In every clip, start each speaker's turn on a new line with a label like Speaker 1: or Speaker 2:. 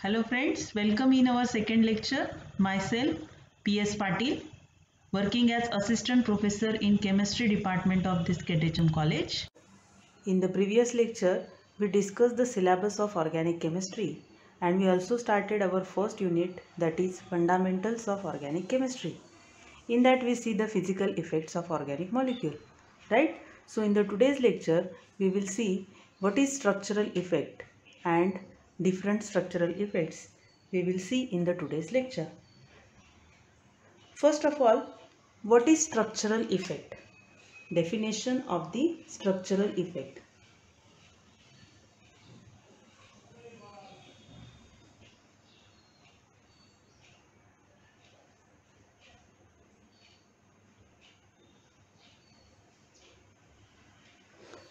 Speaker 1: Hello friends, welcome in our second lecture. Myself, P.S. Patil, working as Assistant Professor in Chemistry Department of this KTHM College.
Speaker 2: In the previous lecture, we discussed the syllabus of organic chemistry and we also started our first unit, that is Fundamentals of Organic Chemistry. In that we see the physical effects of organic molecule, right? So in the today's lecture, we will see what is structural effect and different structural effects we will see in the today's lecture. First of all, what is structural effect? Definition of the structural effect.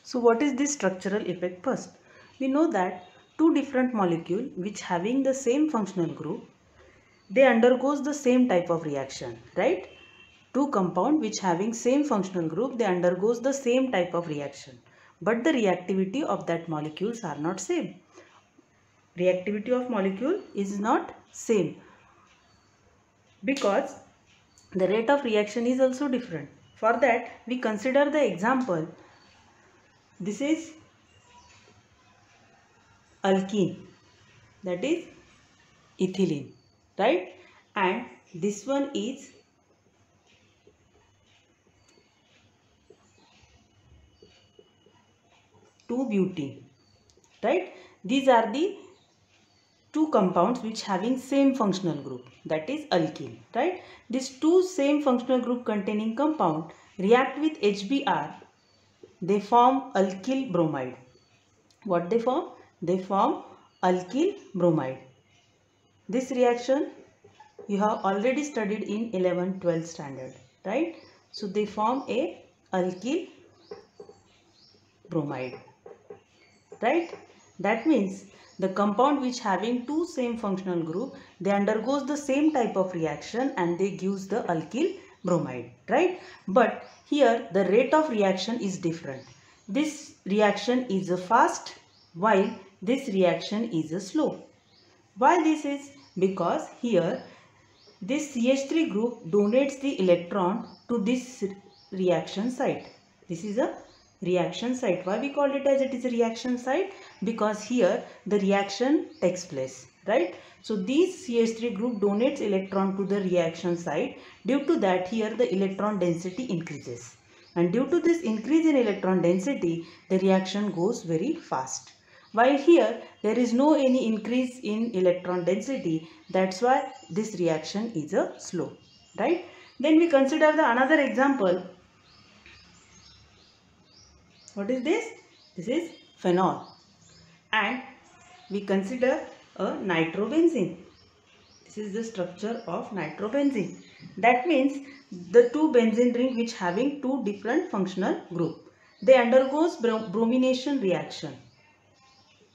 Speaker 2: So what is this structural effect first? We know that two different molecules which having the same functional group, they undergoes the same type of reaction, right? Two compound which having same functional group, they undergoes the same type of reaction. But the reactivity of that molecules are not same. Reactivity of molecule is not same because the rate of reaction is also different. For that, we consider the example. This is alkene, that is ethylene, right? And this one is 2-butene, right? These are the two compounds which having same functional group, that is alkene, right? These two same functional group containing compound react with HBr, they form alkyl bromide. What they form? They form alkyl bromide. This reaction you have already studied in 11th-12th standard, right? So they form a alkyl bromide, right? That means the compound which having two same functional group, they undergoes the same type of reaction and they gives the alkyl bromide, right? But here the rate of reaction is different. This reaction is a fast while this reaction is a slow. Why this is? Because here this CH3 group donates the electron to this reaction site. This is a reaction site. Why we call it as it is a reaction site? Because here the reaction takes place, right? So this CH3 group donates electron to the reaction site. Due to that, here the electron density increases. And due to this increase in electron density, the reaction goes very fast. While here there is no any increase in electron density, that's why this reaction is a slow, right? Then we consider the another example. What is this? This is phenol, and we consider a nitrobenzene. This is the structure of nitrobenzene. That means the two benzene ring which having two different functional group, they undergoes bromination reaction.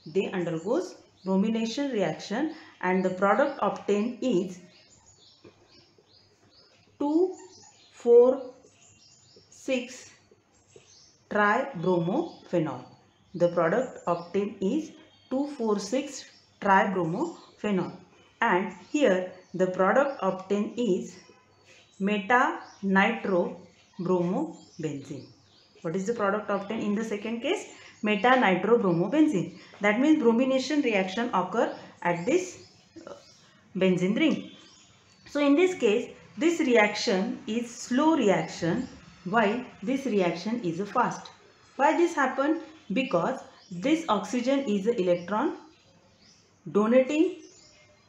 Speaker 2: They undergoes bromination reaction and the product obtained is 2,4,6 tribromophenol. The product obtained is 2,4,6 tribromophenol, and here the product obtained is meta-nitrobromobenzene. What is the product obtained in the second case? Meta-nitrobromobenzene. That means bromination reaction occur at this benzene ring. So in this case, this reaction is slow reaction while this reaction is a fast. Why this happen? Because this oxygen is an electron donating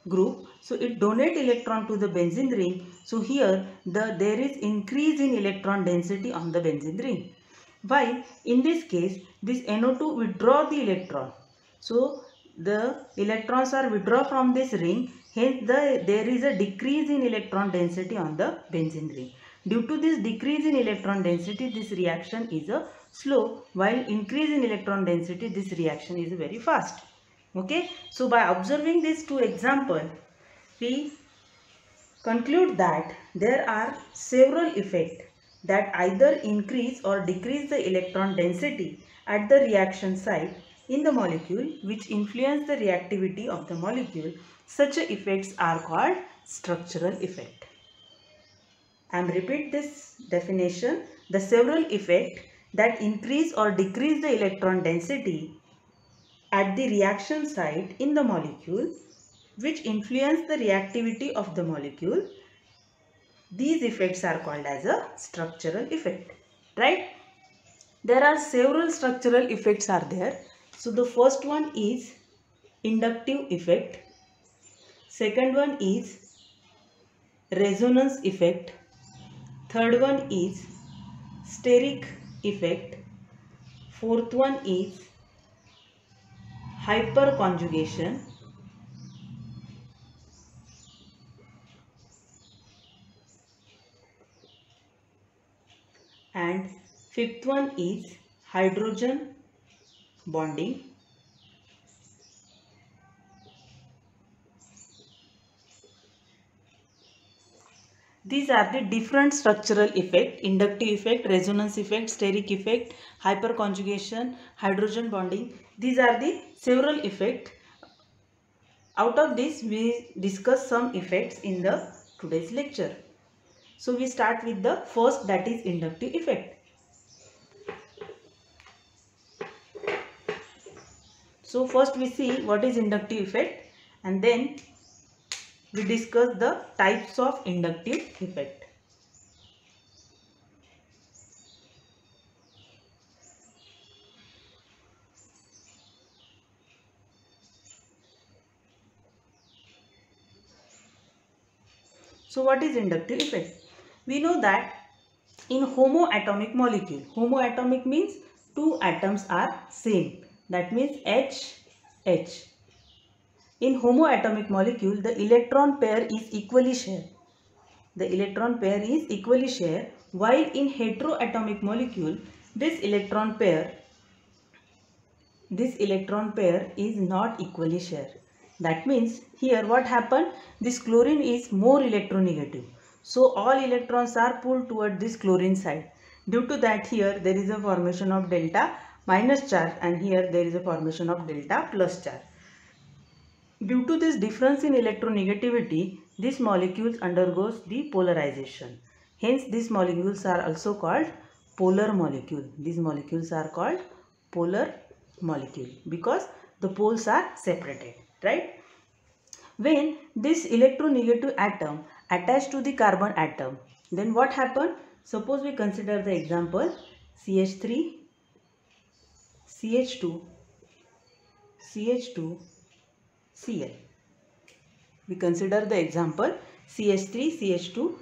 Speaker 2: group, so it donate electron to the benzene ring. So here there is increase in electron density on the benzene ring, while in this case this NO2 withdraw the electron. So the electrons are withdrawn from this ring, hence there is a decrease in electron density on the benzene ring. Due to this decrease in electron density, this reaction is a slow, while increase in electron density, this reaction is very fast. Okay, so by observing these two examples, we conclude that there are several effects that either increase or decrease the electron density at the reaction site in the molecule which influence the reactivity of the molecule. Such effects are called structural effect. I am repeat this definition. The several effects that increase or decrease the electron density at the reaction site in the molecule which influence the reactivity of the molecule. These effects are called as a structural effect, right? There are several structural effects are there. So the first one is inductive effect. Second one is resonance effect. Third one is steric effect. Fourth one is hyperconjugation. And fifth one is hydrogen bonding. These are the different structural effects: inductive effect, resonance effect, steric effect, hyperconjugation, hydrogen bonding. These are the several effects. Out of this, we discuss some effects in the today's lecture. So we start with the first, that is inductive effect. So first we see what is inductive effect, and then we discuss the types of inductive effect. So what is inductive effect? We know that in homoatomic molecule, homoatomic means two atoms are same. That means H. In homoatomic molecule, the electron pair is equally shared. The electron pair is equally shared, while in heteroatomic molecule, this electron pair is not equally shared. That means here what happened? This chlorine is more electronegative. So all electrons are pulled toward this chlorine side. Due to that, here there is a formation of delta minus charge, and here there is a formation of delta plus charge. Due to this difference in electronegativity, these molecules undergoes the polarization. Hence, these molecules are also called polar molecule. These molecules are called polar molecule because the poles are separated, right? When this electronegative atom attached to the carbon atom, then what happened? Suppose we consider the example CH3, CH2, CH2, Cl. We consider the example CH3, CH2,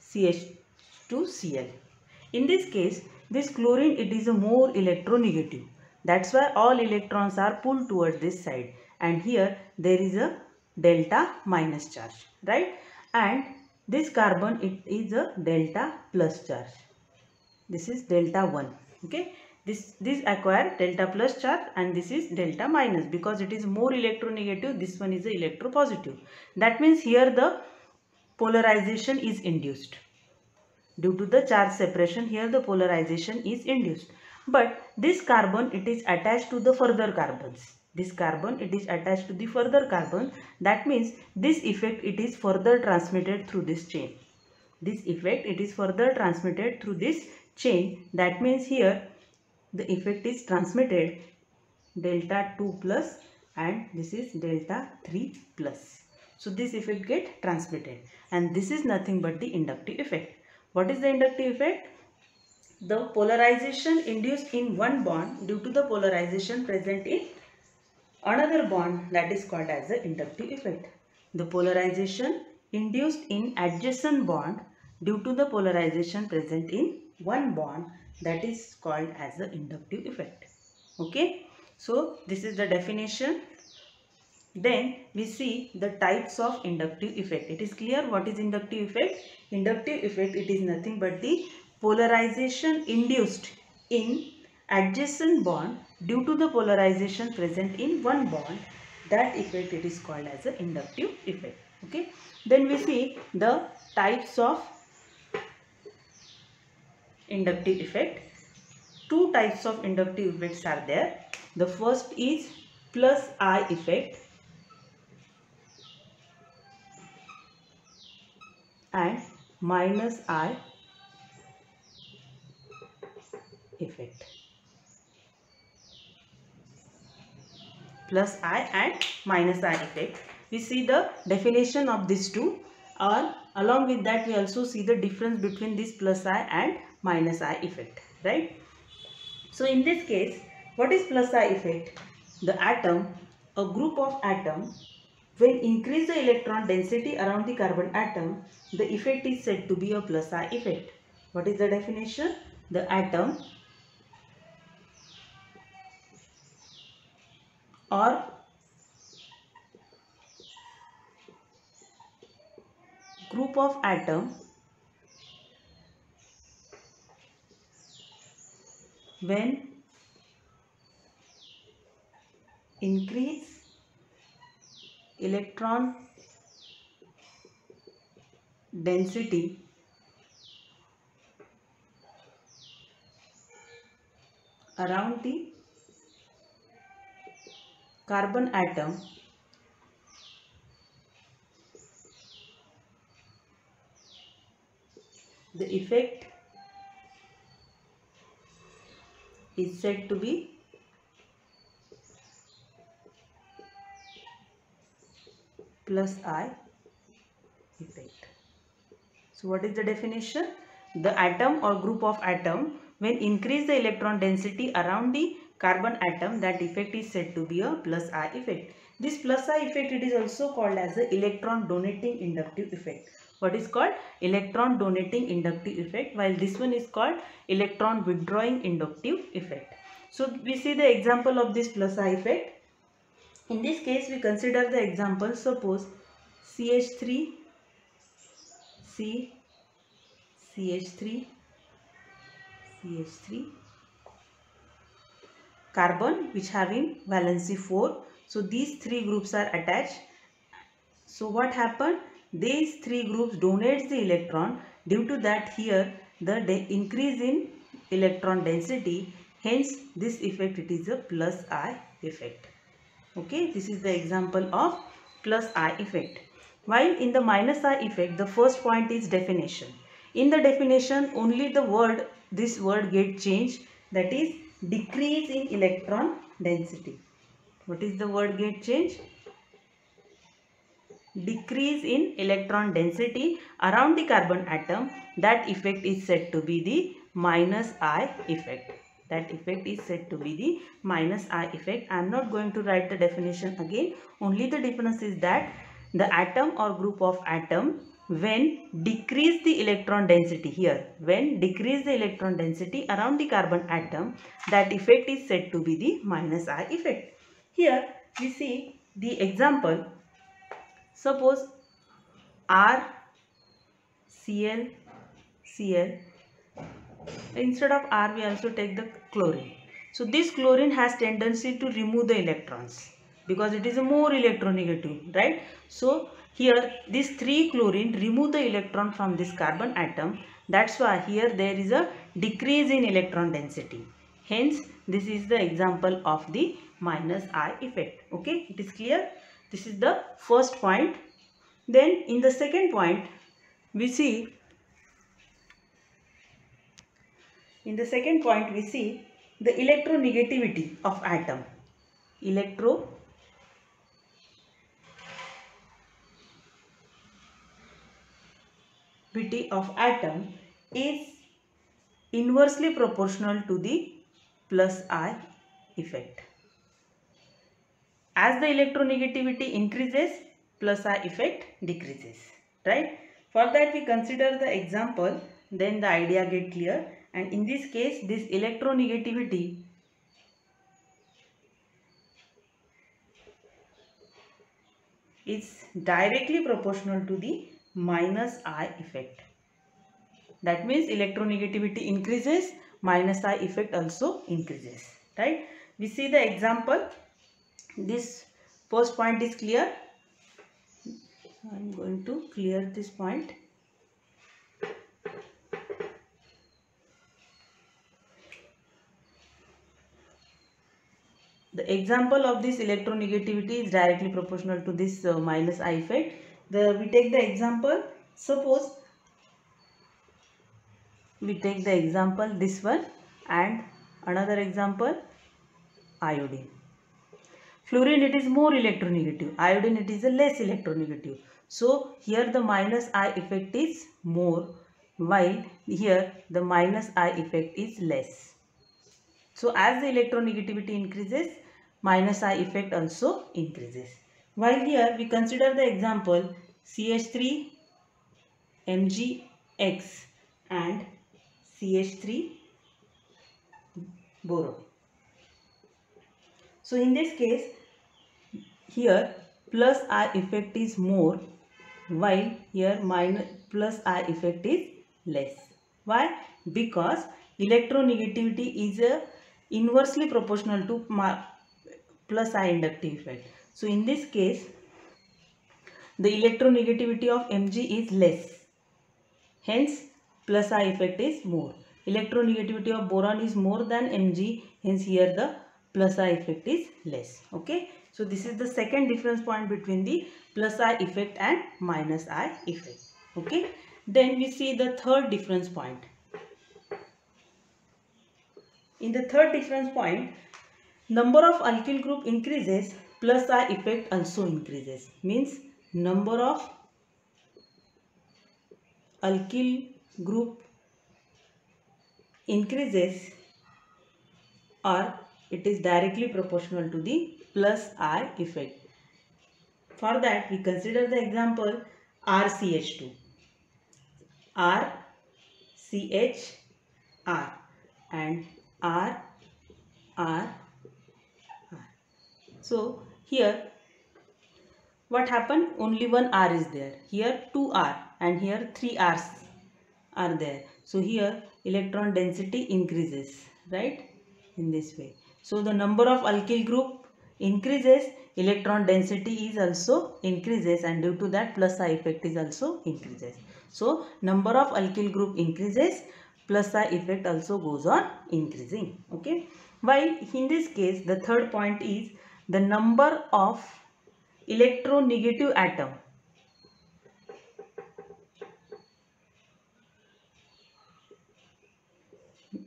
Speaker 2: CH2, Cl. In this case, this chlorine, it is a more electronegative. That's why all electrons are pulled towards this side. And here there is a delta minus charge, right? And this carbon, it is a delta plus charge. This is delta 1. Okay. This acquire delta plus charge, and this is delta minus because it is more electronegative. This one is a electropositive. That means here the polarization is induced. Due to the charge separation, here the polarization is induced. But this carbon, it is attached to the further carbons. This carbon, it is attached to the further carbon. That means this effect, it is further transmitted through this chain. This effect, it is further transmitted through this chain. That means here the effect is transmitted delta 2 plus, and this is delta 3 plus. So this effect get transmitted, and this is nothing but the inductive effect. What is the inductive effect? The polarization induced in one bond due to the polarization present in another bond, that is called as the inductive effect. The polarization induced in adjacent bond due to the polarization present in one bond, that is called as the inductive effect. Okay. So this is the definition. Then we see the types of inductive effect. It is clear what is inductive effect. Inductive effect, it is nothing but the polarization induced in adjacent bond due to the polarization present in one bond. That effect, it is called as an inductive effect. Okay. Then we see the types of inductive effect. Two types of inductive effects are there. The first is plus I effect and minus I effect. Plus I and minus I effect. We see the definition of these two, or along with that we also see the difference between this plus I and minus I effect, right? So in this case, what is plus I effect? The atom, a group of atoms, when increase the electron density around the carbon atom, the effect is said to be a plus I effect. What is the definition? The atom or group of atom when increase electron density around the carbon atom, the effect is said to be plus I effect. So what is the definition? The atom or group of atom when increase the electron density around the carbon atom, that effect is said to be a plus I effect. This plus I effect, it is also called as the electron donating inductive effect. What is called? Electron donating inductive effect, while this one is called electron withdrawing inductive effect. So we see the example of this plus I effect. In this case we consider the example. Suppose CH3 C CH3 CH3 carbon which having valency 4. So these three groups are attached. So what happened? These three groups donates the electron. Due to that, here the increase in electron density, hence this effect, it is a plus I effect. Okay, this is the example of plus I effect. While in the minus I effect, the first point is definition. In the definition, only the word, this word get changed, that is decrease in electron density. What is the word get changed? Decrease in electron density around the carbon atom, that effect is said to be the minus I effect. That effect is said to be the minus I effect. I am not going to write the definition again. Only the difference is that the atom or group of atom when decrease the electron density, here when decrease the electron density around the carbon atom, that effect is said to be the minus I effect. Here we see the example. Suppose R Cl Cl, instead of R we also take the chlorine. So this chlorine has tendency to remove the electrons because it is a more electronegative, right? So here this 3 chlorine remove the electron from this carbon atom. That's why here there is a decrease in electron density. Hence this is the example of the minus I effect. Okay, it is clear? This is the first point. Then in the second point we see, the electronegativity of atom. Electronegativity of atom is inversely proportional to the plus I effect. As the electronegativity increases, plus I effect decreases, right? For that we consider the example, then the idea get clear. And in this case, this electronegativity is directly proportional to the minus I effect. That means electronegativity increases, minus I effect also increases, right? We see the example. This first point is clear. I am going to clear this point. The example of this electronegativity is directly proportional to this minus I effect. We take the example, suppose we take the example this one and another example iodine. Fluorine, it is more electronegative. Iodine, it is a less electronegative. So here the minus I effect is more, while here the minus I effect is less. So as the electronegativity increases, minus I effect also increases. While here we consider the example CH3 MgX and CH3 boron. So in this case, here plus I effect is more, while here minus plus I effect is less. Why? Because electronegativity is inversely proportional to plus I inductive effect. So in this case, the electronegativity of Mg is less. Hence, plus I effect is more. Electronegativity of boron is more than Mg. Hence, here the plus I effect is less. Okay. So, this is the second difference point between the plus I effect and minus I effect. Okay. Then we see the third difference point. In the third difference point, number of alkyl group increases, plus I effect also increases. Means number of alkyl group increases or it is directly proportional to the plus I effect. For that, we consider the example RCH2. RCHR and R. So here what happened? Only one R is there. Here 2 R and here 3 R's are there. So here electron density increases, right? In this way. So the number of alkyl group increases, electron density is also increases, and due to that plus I effect is also increases. So number of alkyl group increases, plus I effect also goes on increasing. Okay. While in this case the third point is the number of electronegative atom.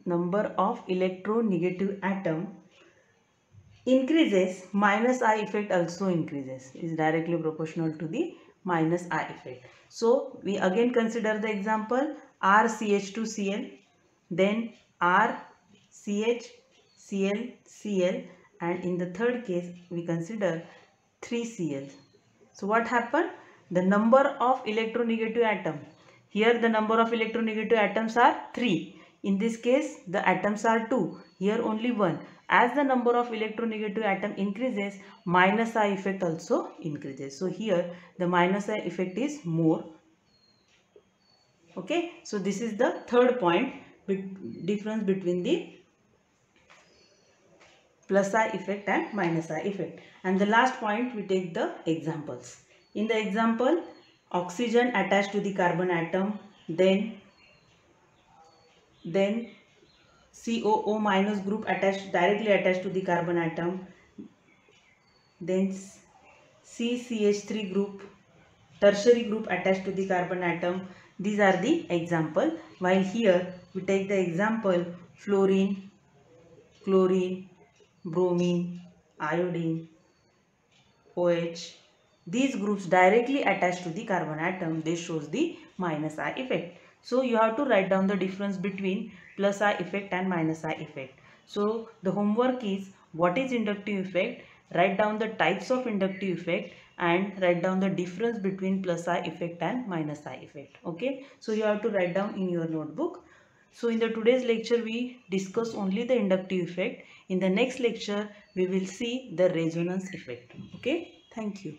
Speaker 2: Number of electronegative atom increases, minus I effect also increases, is directly proportional to the minus I effect. So we again consider the example RCH2Cl, then RCHClCl, and in the third case we consider 3Cl. So what happened? The number of electronegative atom. Here the number of electronegative atoms are 3. In this case the atoms are 2. Here only 1. As the number of electronegative atom increases, minus I effect also increases. So here the minus I effect is more. Okay. So this is the third point, difference between the plus I effect and minus I effect. And the last point, we take the examples. In the example, oxygen attached to the carbon atom, then COO minus group directly attached to the carbon atom, then CCH3 group, tertiary group attached to the carbon atom. These are the example. While here we take the example fluorine, chlorine, bromine, iodine, OH. These groups directly attached to the carbon atom, they shows the minus I effect. So you have to write down the difference between plus I effect and minus I effect. So the homework is, what is inductive effect? Write down the types of inductive effect and write down the difference between plus I effect and minus I effect. Okay. So you have to write down in your notebook. So in the today's lecture we discuss only the inductive effect. In the next lecture we will see the resonance effect. Okay. Thank you.